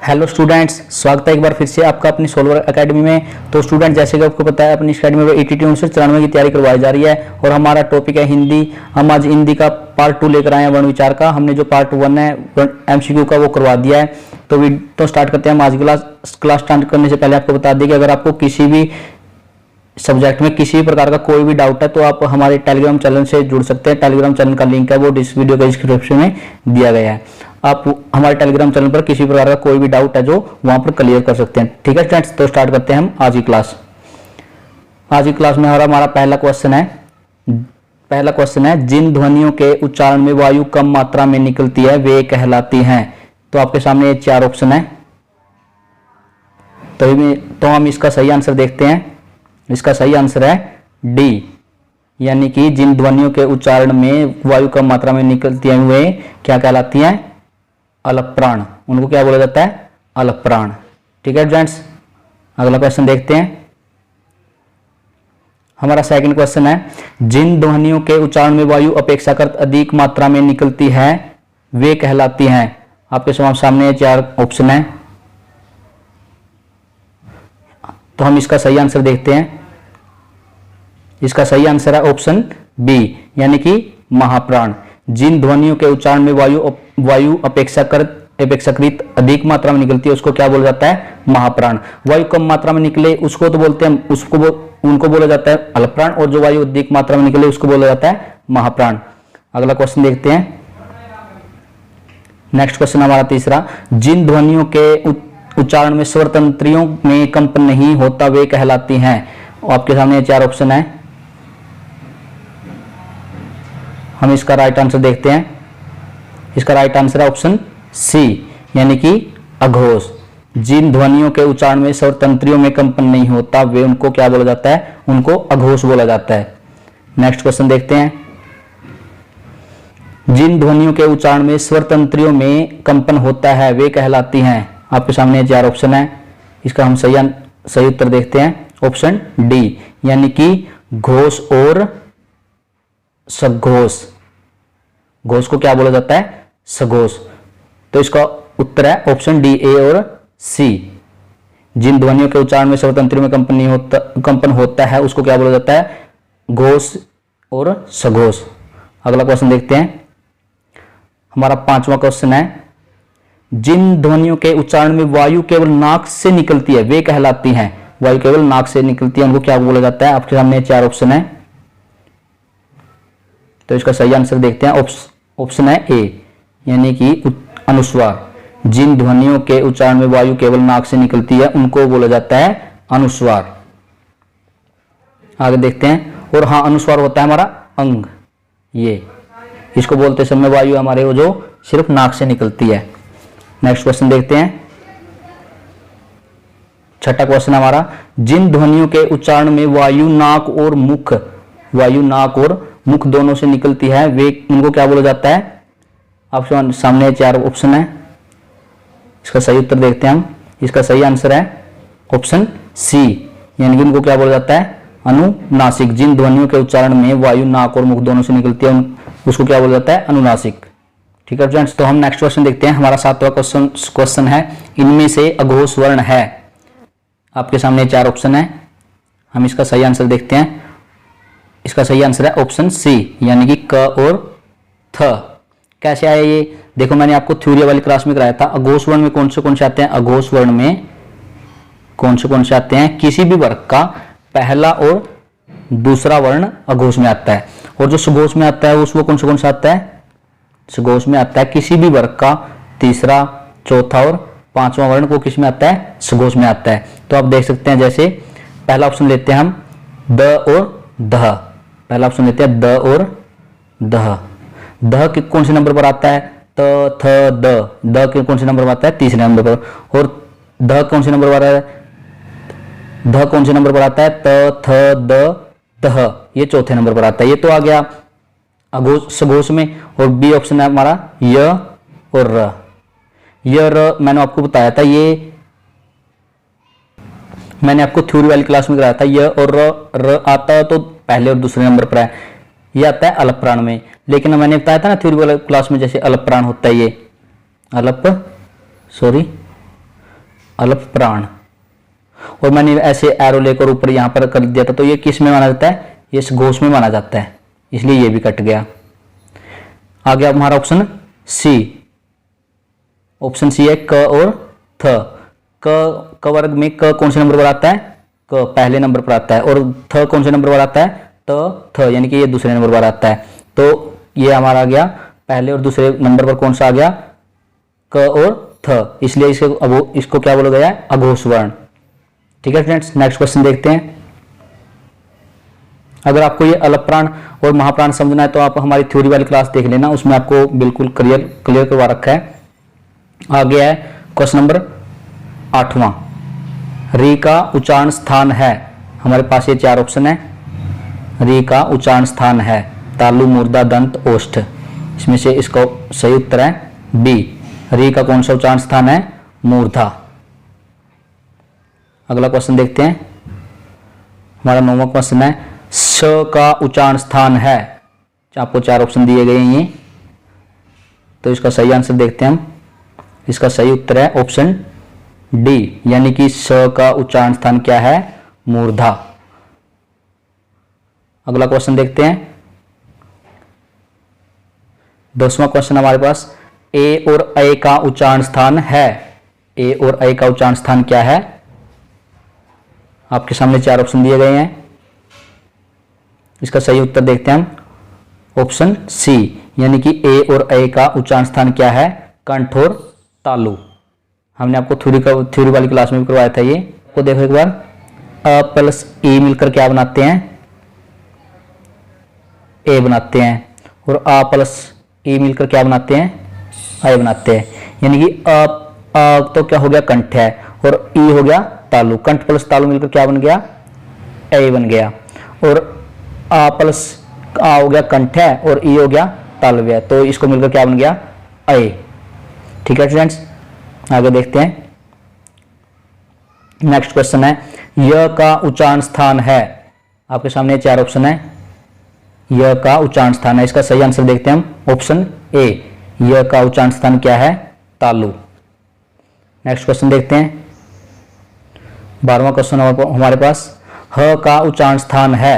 Hello students, स्वागत है एक बार फिर से आपका अपनी सोल्वर एकेडमी में। तो स्टूडेंट, जैसे कि आपको पता है अपनी एकेडमी में ETT 1994 की तैयारी करवाई जा रही है और हमारा टॉपिक है हिंदी। हम आज हिंदी का पार्ट 2 लेकर आए हैं, वर्ण विचार का। हमने जो पार्ट 1 है MCQ का वो करवा दिया है। तो स्टार्ट करते हैं हम आज क्लास स्टार्ट करने से पहले आपको बता दें कि अगर आपको किसी भी सब्जेक्ट में किसी भी प्रकार का कोई भी डाउट है तो आप हमारे टेलीग्राम चैनल से जुड़ सकते हैं। टेलीग्राम चैनल का लिंक है वो इस वीडियो के डिस्क्रिप्शन में दिया गया है। आप हमारे टेलीग्राम चैनल पर किसी प्रकार का कोई भी डाउट है जो वहां पर क्लियर कर सकते हैं। ठीक है फ्रेंड्स, तो स्टार्ट करते हैं हम आज की क्लास। आज की क्लास में हमारा पहला क्वेश्चन है जिन ध्वनियों के उच्चारण में वायु कम मात्रा में निकलती है वे कहलाती हैं। तो आपके सामने ये 4 ऑप्शन है। तो हम इसका सही आंसर देखते हैं। इसका सही आंसर है डी, यानी कि जिन ध्वनियों के उच्चारण में वायु कम मात्रा में निकलती है वे क्या कहलाती हैं? अलप्राण। उनको क्या बोला जाता है? अलप्राण। ठीक है फ्रेंड्स, अगला क्वेश्चन देखते हैं। हमारा सेकंड क्वेश्चन है जिन ध्वनियों के उच्चारण में वायु अपेक्षाकृत अधिक मात्रा में निकलती है वे कहलाती हैं। आपके सामने 4 ऑप्शन है। तो हम इसका सही आंसर देखते हैं। इसका सही आंसर है ऑप्शन बी, यानी कि महाप्राण। जिन ध्वनियों के उच्चारण में वायु अपेक्षाकृत अधिक मात्रा में निकलती है उसको क्या बोला जाता है? महाप्राण। वायु कम मात्रा में निकले उसको तो बोलते हैं उनको बोला जाता है अल्पप्राण, और जो वायु अधिक मात्रा में निकले उसको बोला जाता है महाप्राण। अगला क्वेश्चन देखते हैं। नेक्स्ट क्वेश्चन हमारा तीसरा, जिन ध्वनियों के उच्चारण में स्वर तंत्रियों में कंपन नहीं होता वे कहलाती हैं। आपके सामने 4 ऑप्शन है। हम इसका राइट आंसर देखते हैं। इसका राइट आंसर है ऑप्शन सी, यानी कि अघोष। जिन ध्वनियों के उच्चारण में स्वर तंत्रियों में कंपन नहीं होता वे उनको क्या बोला जाता है? उनको अघोष बोला जाता है। नेक्स्ट क्वेश्चन देखते हैं। जिन ध्वनियों के उच्चारण में स्वर तंत्रियों में कंपन होता है वे कहलाती हैं। आपके सामने 4 ऑप्शन है। इसका हम सही उत्तर देखते हैं ऑप्शन डी, यानी कि घोष और सघोष। घोष को क्या बोला जाता है? सघोष। तो इसका उत्तर है ऑप्शन डी, ए और सी। जिन ध्वनियों के उच्चारण में स्वर तंत्रियों में कंपन होता है उसको क्या बोला जाता है? घोष और सघोष। अगला क्वेश्चन देखते हैं। हमारा 5वां क्वेश्चन है जिन ध्वनियों के उच्चारण में वायु केवल नाक से निकलती है वे कहलाती हैं। वायु केवल नाक से निकलती है उनको क्या बोला जाता है? आपके सामने 4 ऑप्शन है। तो इसका सही आंसर देखते हैं। ऑप्शन है ए, यानी कि अनुस्वार। जिन ध्वनियों के उच्चारण में वायु केवल नाक से निकलती है उनको बोला जाता है अनुस्वार। आगे देखते हैं। और हाँ, अनुस्वार होता है हमारा अंग। ये इसको बोलते समय वायु हमारे वो जो सिर्फ नाक से निकलती है। नेक्स्ट क्वेश्चन देखते हैं। 6ठा क्वेश्चन हमारा, जिन ध्वनियों के उच्चारण में वायु नाक और मुख दोनों से निकलती है वे उनको क्या बोला जाता है? आपके सामने 4 ऑप्शन है। इसका सही उत्तर देखते हैं हम। इसका सही आंसर है ऑप्शन सी, यानी कि उनको क्या बोला जाता है? अनुनासिक। जिन ध्वनियों के उच्चारण में वायु नाक और मुख दोनों से निकलती है उसको क्या बोला जाता है? अनुनासिक। ठीक है फ्रेंड्स, तो हम नेक्स्ट क्वेश्चन देखते हैं। हमारा 7वां क्वेश्चन है इनमें से अघोष वर्ण है। आपके सामने 4 ऑप्शन है। हम इसका सही आंसर देखते हैं। इसका सही आंसर है ऑप्शन सी, यानी कि क और थ। कैसे आया ये? देखो, मैंने आपको थ्योरी वाली क्लास में कराया था। अघोष वर्ण में कौन से आते हैं? अघोष वर्ण में कौन से आते हैं? किसी भी वर्ग का पहला और दूसरा वर्ण अघोष में आता है। और जो सुघोष में आता है उसको कौन से आता है? सुघोष में आता है किसी भी वर्ग का तीसरा, चौथा और 5वां वर्ण को किस में आता है? सुघोष में आता है। तो आप देख सकते हैं, जैसे पहला ऑप्शन लेते हैं हम द और दह। पहला ऑप्शन लेते हैं द और दह। दह के कौन से नंबर पर आता है? त, थ, द। द के कौन से नंबर पर आता है? तीसरे नंबर पर। और दह कौन से नंबर पर आता है? ध कौन से नंबर पर आता है? त, थ, द, दह। ये चौथे नंबर पर आता है। ये तो आ गया अघोष सघोष में। और बी ऑप्शन है हमारा य और र। य र मैंने आपको बताया था, ये मैंने आपको थ्योरी वाली क्लास में कराया था। य और र आता है तो पहले और दूसरे नंबर पर है। ये आता है अलप्राण में। लेकिन मैंने बताया था ना थ्योरी वाली क्लास में, जैसे अलप्राण होता है ये अल्प प्राण। और मैंने ऐसे एरो लेकर ऊपर यहां पर कर दिया था, तो ये किस में माना जाता है, ये इस घोष में माना जाता है, इसलिए ये भी कट गया। आ गया हमारा ऑप्शन सी। ऑप्शन सी है क और थ। क वर्ग में क कौन से नंबर पर आता है, क पहले नंबर पर आता है, और थ कौन से नंबर पर आता है, थ, यानी कि ये दूसरे नंबर पर आता है। तो ये हमारा आ गया पहले और दूसरे नंबर पर कौन सा आ गया, क और थ, इसलिए इसको क्या बोला गया है, अघोष वर्ण। ठीक है फ्रेंड्स, नेक्स्ट क्वेश्चन देखते हैं। अगर आपको ये अल्प प्राण और महाप्राण समझना है तो आप हमारी थ्योरी वाली क्लास देख लेना, उसमें आपको बिल्कुल क्लियर करवा रखा है। आ गया है क्वेश्चन नंबर 8वां। री का उच्चारण स्थान है, हमारे पास ये 4 ऑप्शन है। री का उच्चारण स्थान है तालु, मूर्धा, दंत, ओष्ठ। इसमें से इसका सही उत्तर है बी। री का कौन सा उच्चारण स्थान है, मूर्धा। अगला क्वेश्चन देखते हैं। हमारा 9वां क्वेश्चन है स का उच्चारण स्थान है। आपको 4 ऑप्शन दिए गए हैं ये, तो इसका सही आंसर देखते हैं हम। इसका सही उत्तर है ऑप्शन डी, यानी कि स का उच्चारण स्थान क्या है, मूर्धा। अगला क्वेश्चन देखते हैं। 10वां क्वेश्चन हमारे पास ए और ऐ का उच्चारण स्थान है। ए और ऐ का उच्चारण स्थान क्या है, आपके सामने 4 ऑप्शन दिए गए हैं। इसका सही उत्तर देखते हैं हम, ऑप्शन सी, यानी कि ए और ऐ का उच्चारण स्थान क्या है, कंठ और तालु। हमने आपको थ्योरी वाली क्लास में भी करवाया था ये। तो देखो एक बार, अ प्लस ई मिलकर क्या बनाते हैं, ए बनाते हैं, और आ प्लस ई मिलकर क्या बनाते हैं, आई बनाते हैं। यानी कि अ तो क्या हो गया, कंठ है, और ई हो गया तालु। कंठ प्लस तालु मिलकर क्या बन गया, ए बन गया। और आ प्लस आ हो गया कंठ है, और ई हो गया तालु है, तो इसको मिलकर क्या बन गया, ऐ। ठीक है फ्रेंड्स, आगे देखते हैं। नेक्स्ट क्वेश्चन है य का उच्चारण स्थान है। आपके सामने 4 ऑप्शन है। य का उच्चारण स्थान है, इसका सही आंसर देखते हैं हम, ऑप्शन ए। य का उच्चारण स्थान क्या है, तालु। नेक्स्ट क्वेश्चन देखते हैं। 12वां क्वेश्चन हमारे पास ह का उच्चारण स्थान है।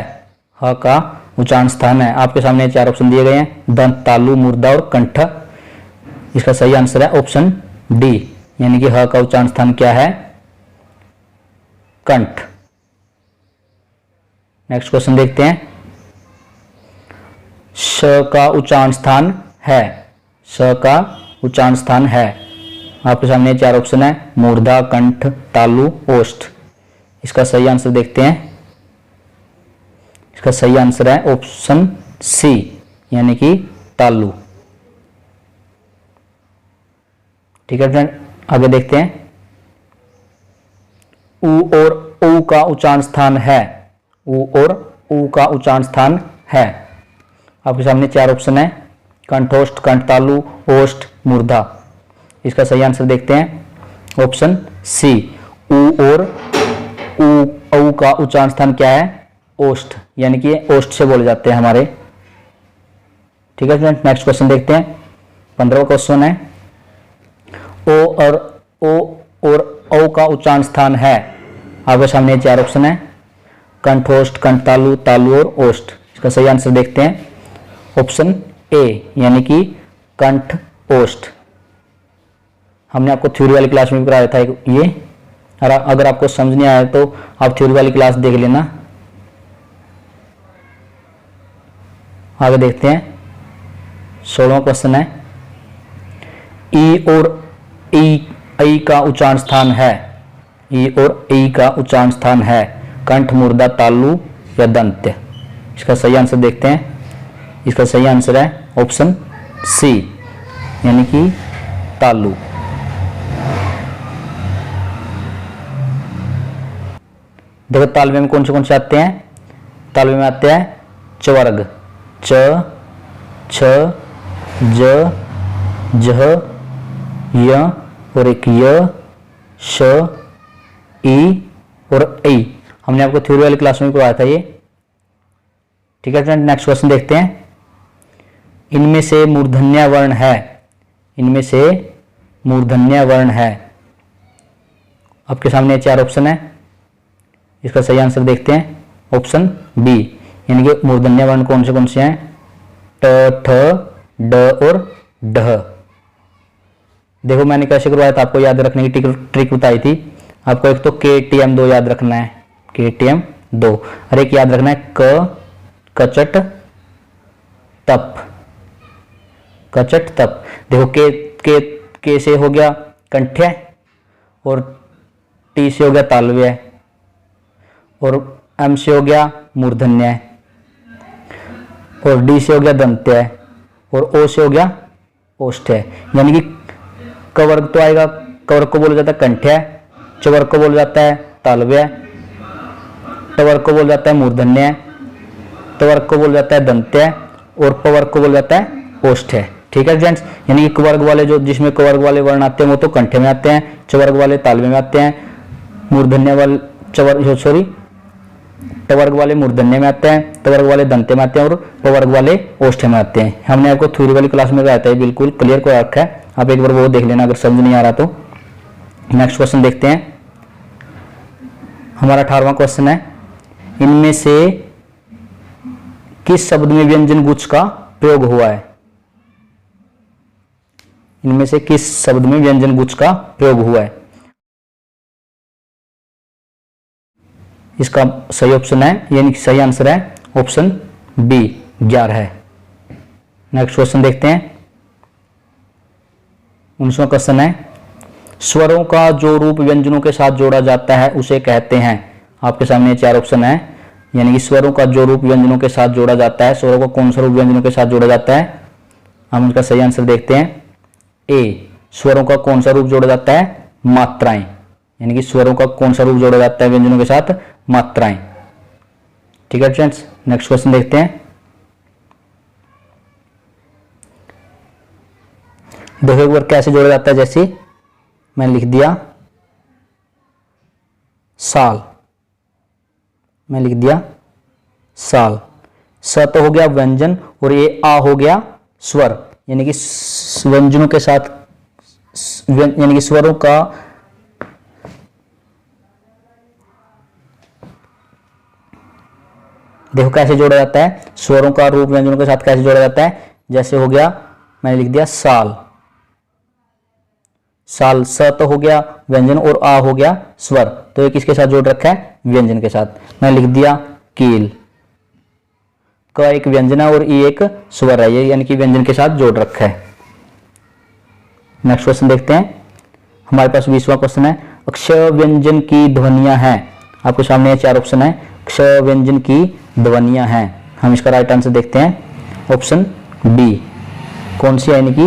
ह का उच्चारण स्थान है, आपके सामने 4 ऑप्शन दिए गए हैं, दंत, तालु, मूर्धा और कंठ। इसका सही आंसर है ऑप्शन डी, यानी कि ह का उच्चारण स्थान क्या है, कंठ। नेक्स्ट क्वेश्चन देखते हैं। श का उच्चारण स्थान है। श का उच्चारण स्थान है, आपके सामने 4 ऑप्शन है, मूर्धा, कंठ, तालु, ओष्ठ। इसका सही आंसर देखते हैं। इसका सही आंसर है ऑप्शन सी, यानी कि तालु। ठीक है फ्रेंड, आगे देखते हैं। उ और ऊ का उच्चारण स्थान है। उ और ऊ का उच्चारण स्थान है, आपके सामने 4 ऑप्शन है, कंठोष्ठ, कंठतालु, ओष्ठ, मूर्धा। इसका सही आंसर देखते हैं, ऑप्शन सी। उ और ऊ का उच्चारण स्थान क्या है, ओष्ठ, यानी कि ओष्ठ से बोले जाते हैं हमारे। ठीक है फ्रेंड, नेक्स्ट क्वेश्चन देखते हैं। 15वां क्वेश्चन है ओ और औ का उच्चारण स्थान है। आपके सामने 4 ऑप्शन है, कंठोष्ठ, कंठतालु, तालु और ओष्ठ। इसका सही आंसर देखते हैं, ऑप्शन ए, यानी कि कंठ ओष्ठ। हमने आपको थ्योरी वाली क्लास में भी कराया था ये। अगर आपको समझ नहीं आया तो आप थ्योरी वाली क्लास देख लेना। आगे देखते हैं। 16वां क्वेश्चन है ई और ई का उच्चारण स्थान है। ई और ई का उच्चारण स्थान है, कंठ, मूर्धा, तालु या दंत। इसका सही आंसर देखते हैं। इसका सही आंसर है ऑप्शन सी, यानी कि तालु। देखो तालवे में कौन से आते हैं। तालवे में आते हैं चवर्ग, च, छ, ज, जह, य और एक य, श, ई और ऐ। हमने आपको थ्योरी वाली क्लास में करवाया था ये। ठीक है फ्रेंड, नेक्स्ट क्वेश्चन देखते हैं। इनमें से मूर्धन्य वर्ण है। इनमें से मूर्धन्य वर्ण है। आपके सामने 4 ऑप्शन है, इसका सही आंसर देखते हैं ऑप्शन बी, यानी कि मूर्धन्य वर्ण कौन से हैं? ट, ठ, ड और ढ। देखो मैंने कैसे करवाया था, आपको याद रखने की ट्रिक बताई थी। आपको एक तो KTM2 याद रखना है, KTM2, और एक याद रखना है कचट तप, कचट तप। देखो के से हो गया कंठ्य, और टी से हो गया तालव्य, और एम से हो गया मूर्धन्य, और डी से हो गया दंत्य, और ओ से हो गया ओष्ठ्य। यानी कि क वर्ग तो आएगा, क वर्ग को बोला जाता है कंठ्य, च वर्ग को बोला जाता है तालव्य, ट वर्ग को बोला जाता है मूर्धन्य, त वर्ग को बोला जाता है दंत्य, और प वर्ग को बोला जाता है ओष्ठ्य। ठीक है फ्रेंड्स, यानी कि क वर्ग वाले जो जिसमें क वर्ग वाले वर्ण आते हैं वो तो कंठ्य में आते हैं, च वर्ग वाले तालव्य में आते हैं, मूर्धन्य वाले ट वर्ग वाले मूर्धन्य में आते हैं, त वर्ग वाले दंत्य में आते हैं, और प वर्ग वाले ओष्ठ्य में आते हैं। हमने आपको थ्योरी वाली क्लास में बताया था, बिल्कुल क्लियर को रखा है, आप एक बार वो देख लेना अगर समझ नहीं आ रहा तो। नेक्स्ट क्वेश्चन देखते हैं, हमारा 18वां क्वेश्चन है, इनमें से किस शब्द में व्यंजन गुच्छ का प्रयोग हुआ है? इनमें से किस शब्द में व्यंजन गुच्छ का प्रयोग हुआ है? इसका सही ऑप्शन है, यानी कि सही आंसर है ऑप्शन बी 11 है। नेक्स्ट क्वेश्चन देखते हैं, 19वां क्वेश्चन है, स्वरों का जो रूप व्यंजनों के साथ जोड़ा जाता है उसे कहते हैं। आपके सामने 4 ऑप्शन है, यानी कि स्वरों का जो रूप व्यंजनों के साथ जोड़ा जाता है, स्वरों का कौन सा रूप व्यंजनों के साथ जोड़ा जाता है? हम इसका सही आंसर देखते हैं, ए, स्वरों का कौन सा रूप जोड़ा जाता है? मात्राएं, यानी कि स्वरों का कौन सा रूप जोड़ा जाता है व्यंजनों के साथ? मात्राएं। ठीक है फ्रेंड्स, नेक्स्ट क्वेश्चन देखते हैं, देखो एक बार कैसे जोड़ा जाता है। जैसे मैंने लिख दिया साल, मैं लिख दिया साल, स तो हो गया व्यंजन और ये आ हो गया स्वर, यानी कि व्यंजनों के साथ, यानी कि स्वरों का देखो कैसे जोड़ा जाता है, स्वरों का रूप व्यंजनों के साथ कैसे जोड़ा जाता है। जैसे हो गया, मैंने लिख दिया साल, साल, स तो हो गया व्यंजन और आ हो गया स्वर, तो ये किसके साथ जोड़ रखा है? व्यंजन के साथ। मैं लिख दिया कील, क एक व्यंजन है और ई एक स्वर है, ये यानी कि व्यंजन के साथ जोड़ रखा है। नेक्स्ट क्वेश्चन देखते हैं, हमारे पास 20वां क्वेश्चन है, क्ष व्यंजन की ध्वनियां हैं। आपके सामने 4 ऑप्शन है, क्ष व्यंजन की ध्वनियां हैं। हम इसका राइट आंसर देखते हैं ऑप्शन बी, कौन सी? यानी कि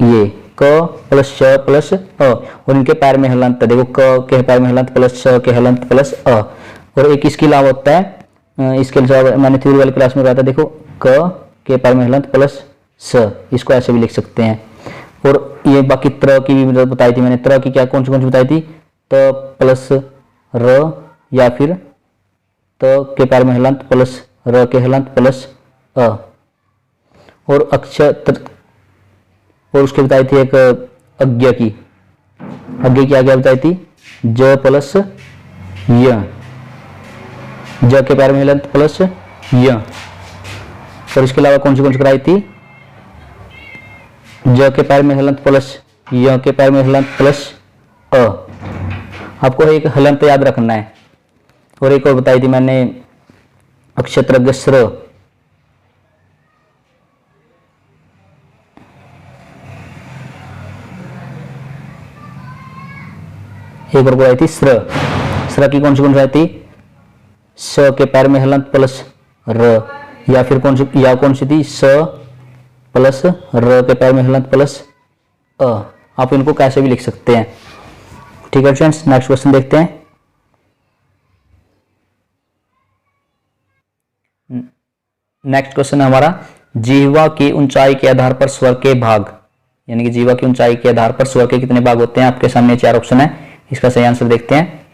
ये क प्लस श प्लस अ, और इनके पैर में हलंत, देखो क के पैर में हलंत प्लस श के हलंत प्लस अ, और एक इसके अलावा होता है, इसके अलावा मैंने थ्योरी वाली क्लास में बताया था, देखो क के पैर में हलंत प्लस स, इसको ऐसे भी लिख सकते हैं। और ये बाकी त्र की भी बताई थी मैंने, त्र की क्या कौन सी बताई थी? त प्लस र, या फिर त के पैर में हलंत प्लस र के हलंत प्लस अ, और अक्षर, और उसके बताई थी एक अज्ञा की, अज्ञा की क्या बताई थी? ज प्लस य, ज के पैर में हलंत प्लस य, और इसके अलावा कौन सी कराई थी? ज के पैर में हलंत प्लस य के पैर में हलंत प्लस अ। आपको एक हलंत याद रखना है, और एक और बताई थी मैंने अक्षत्रज्ञ स्र, एक और बताई थी स्र, स्र की कौन सी बताई थी? स के पैर में हलंत प्लस र, या फिर कौन सी थी? स प्लस र के पैर में हलंत प्लस अ। आप इनको कैसे भी लिख सकते हैं। ठीक है फ्रेंड्स, नेक्स्ट क्वेश्चन देखते हैं, नेक्स्ट क्वेश्चन है हमारा, जीवा की ऊंचाई के आधार पर स्वर के भाग, यानी कि जीवा की ऊंचाई के आधार पर स्वर के कितने भाग होते हैं? आपके सामने 4 ऑप्शन है, इसका सही आंसर देखते हैं।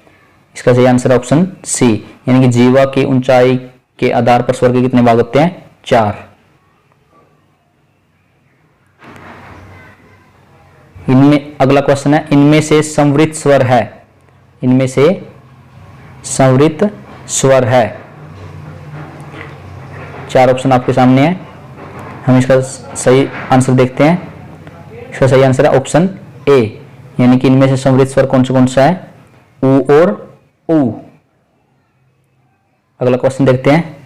इसका सही आंसर ऑप्शन सी, यानी कि जीवा की ऊंचाई के आधार पर स्वर के कितने भाग होते हैं? 4। इनमें अगला क्वेश्चन है, इनमें से संवृत स्वर है, इनमें से संवृत स्वर है। 4 ऑप्शन आपके सामने है, हम इसका सही आंसर देखते हैं। इसका सही आंसर है ऑप्शन ए, यानी कि इनमें से संवृत स्वर कौन सा है, उ और उ। अगला क्वेश्चन देखते हैं,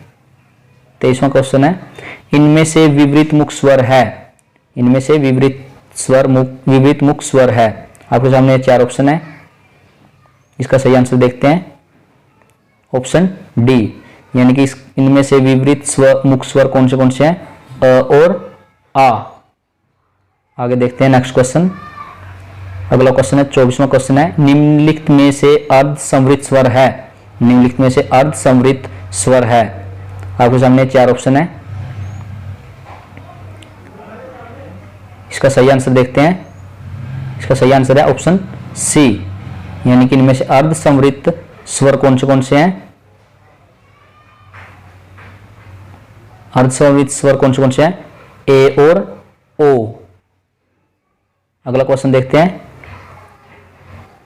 23वां क्वेश्चन है, इनमें से विवृत मुख स्वर है, इनमें से विवृत मुख स्वर है। आपके सामने 4 ऑप्शन है, इसका सही आंसर देखते हैं ऑप्शन डी, यानी कि इनमें से विवृत मुख स्वर कौन से हैं, अ और आ। आगे देखते हैं नेक्स्ट क्वेश्चन। अगला क्वेश्चन है 24वां क्वेश्चन है, निम्नलिखित में से अर्ध संवृत स्वर है, निम्नलिखित में से अर्ध संवृत स्वर है। आपके सामने 4 ऑप्शन है, इसका सही आंसर देखते हैं। इसका सही आंसर है ऑप्शन सी, यानी कि इनमें से अर्ध संवृत स्वर कौन से हैं, अर्ध संवृत स्वर कौन से हैं, ए और ओ। अगला क्वेश्चन देखते हैं,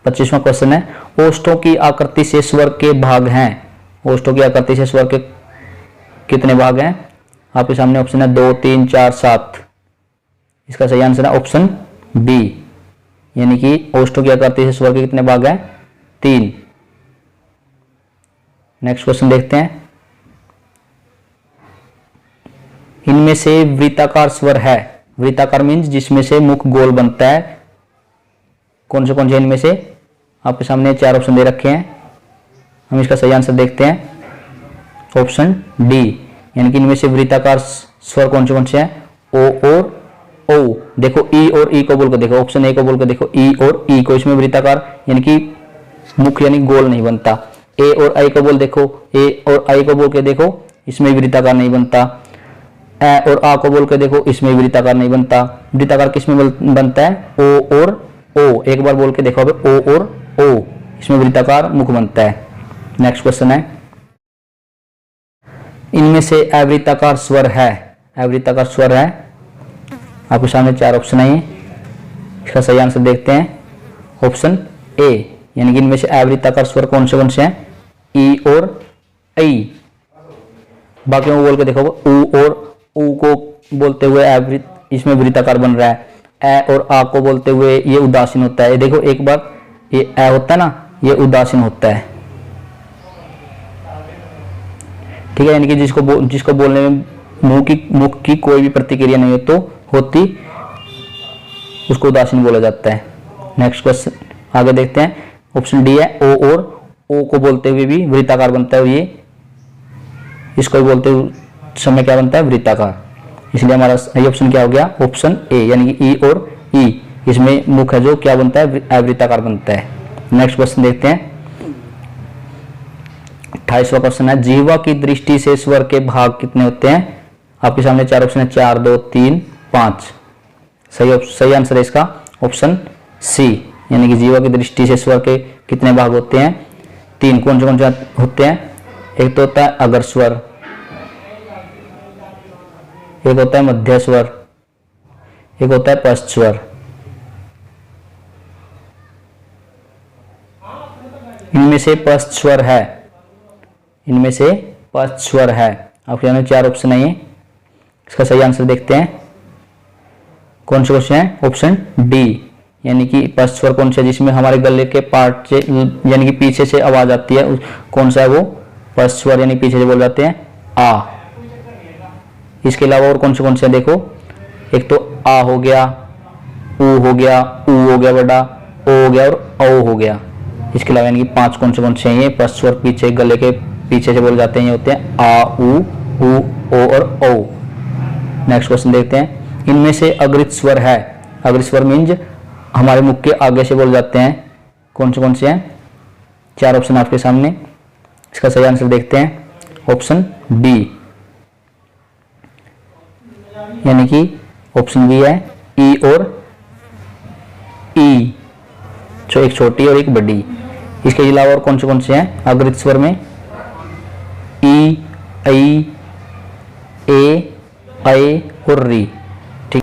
25वां क्वेश्चन है, ओष्ठों की आकृति से स्वर के भाग हैं, ओष्ठों की आकृति से स्वर के कितने भाग हैं। आपके सामने ऑप्शन है 2, 3, 4, 7। इसका सही आंसर है ऑप्शन बी, यानी कि ओष्ठों की आकृति से स्वर के कितने भाग हैं, 3। नेक्स्ट क्वेश्चन देखते हैं, इनमें से वृत्ताकार स्वर है, वृत्ताकार मीन्स जिसमें से मुख गोल बनता है, कौन से इनमें से। आपके सामने 4 ऑप्शन दे रखे हैं, हम इसका सही आंसर देखते हैं ऑप्शन डी, यानी कि इनमें से वृत्ताकार स्वर कौन से हैं, ओ और ओ। देखो ई और ई को बोल कर देखो, ऑप्शन ए को बोल कर देखो, ई और ई को, इसमें वृत्ताकार यानी कि मुख यानी गोल नहीं बनता। ए और आई को बोल देखो, ए और आई को बोल के देखो, इसमें वृत्ताकार नहीं बनता। ए और आ को बोल के देखो, इसमें वृत्ताकार नहीं बनता। वृत्ताकार किसमें बनता है, ओ और ओ। एक बार बोल के देखो, ओ और ओ, इसमें वृत्ताकार मुख बनता है। नेक्स्ट क्वेश्चन है, इनमें से अवृत्ताकार स्वर है, अवृत्ताकार स्वर है। आपके सामने 4 ऑप्शन है, इसका सही आंसर देखते हैं ऑप्शन ए, यानी कि इनमें से अवृत्ताकार स्वर कौन से हैं, ई और आई। बाकी में बोल के देखो, उ और उ को बोलते हुए इसमें वृत्ताकार बन रहा है। ए और आ को बोलते हुए ये उदासीन होता है। देखो एक बार ये ए होता है ना, ये उदासीन होता है, ठीक है, यानी कि जिसको बोलने में मुख की कोई भी प्रतिक्रिया नहीं है तो होती, उसको उदासीन बोला जाता है। नेक्स्ट क्वेश्चन आगे देखते हैं, ऑप्शन डी है, ओ और ओ को बोलते हुए भी वृत्ताकार बनता है, ये इसको बोलते हुए समय क्या बनता है, वृत्ताकार। इसलिए हमारा सही ऑप्शन क्या हो गया, ऑप्शन ए, यानी कि ई और ई, इसमें मुख है जो क्या बनता है, अवृत्ताकार बनता है। नेक्स्ट क्वेश्चन देखते हैं, 28वां क्वेश्चन है, जिह्वा की दृष्टि से स्वर के भाग कितने होते हैं। आपके सामने 4 ऑप्शन है, 4, 2, 3, 5। सही आंसर है इसका ऑप्शन सी, यानी कि जिह्वा की दृष्टि से स्वर के कितने भाग होते हैं, 3। कौन से होते हैं, एक तो होता है अगर स्वर, एक होता है मध्य स्वर, एक होता है पश्च स्वर। इनमें से पश्च स्वर है, इनमें से पश्च स्वर है। आपके सामने 4 ऑप्शन है, इसका सही आंसर देखते हैं कौन से क्वेश्चन है, ऑप्शन डी, यानी कि पश्च स्वर कौन सा, जिसमें हमारे गले के पार्ट से यानी कि पीछे से आवाज आती है, कौन सा है वो, पश्च स्वर, यानी पीछे से बोल जाते हैं आ। इसके अलावा और कौन से देखो, एक तो आ हो गया, ऊ हो गया, ऊ हो गया बड़ा, ओ हो गया और औ हो गया। इसके अलावा यानी कि 5 कौन से हैं, ये पश्च स्वर पीछे गले के पीछे से बोल जाते हैं, ये होते हैं आ, ऊ, ओ और ओ। नेक्स्ट क्वेश्चन देखते हैं, इनमें से अग्रित स्वर है, अग्रित स्वर मीन्स हमारे मुख के आगे से बोल जाते हैं, कौन से हैं। 4 ऑप्शन आपके सामने, इसका सही आंसर देखते हैं ऑप्शन डी, यानी कि ऑप्शन बी है ई और ई, जो एक छोटी और एक बड़ी। इसके अलावा और कौन से हैं अग्रित स्वर में, ई, ऐ, ए, ऐ और री। ठीक,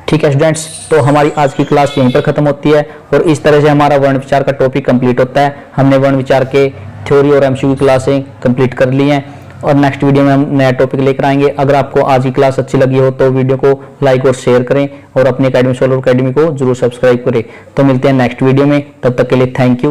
ठीक है स्टूडेंट्स, तो हमारी आज की क्लास यहीं पर खत्म होती है और इस तरह से हमारा वर्ण विचार का टॉपिक कंप्लीट होता है। हमने वर्ण विचार के थ्योरी और एमसीक्यू क्लासें कंप्लीट कर ली हैं और नेक्स्ट वीडियो में हम नया टॉपिक लेकर आएंगे। अगर आपको आज की क्लास अच्छी लगी हो तो वीडियो को लाइक और शेयर करें और अपनी एकेडमी सोलर एकेडमी को जरूर सब्सक्राइब करें। तो मिलते हैं नेक्स्ट वीडियो में, तब तक के लिए थैंक यू।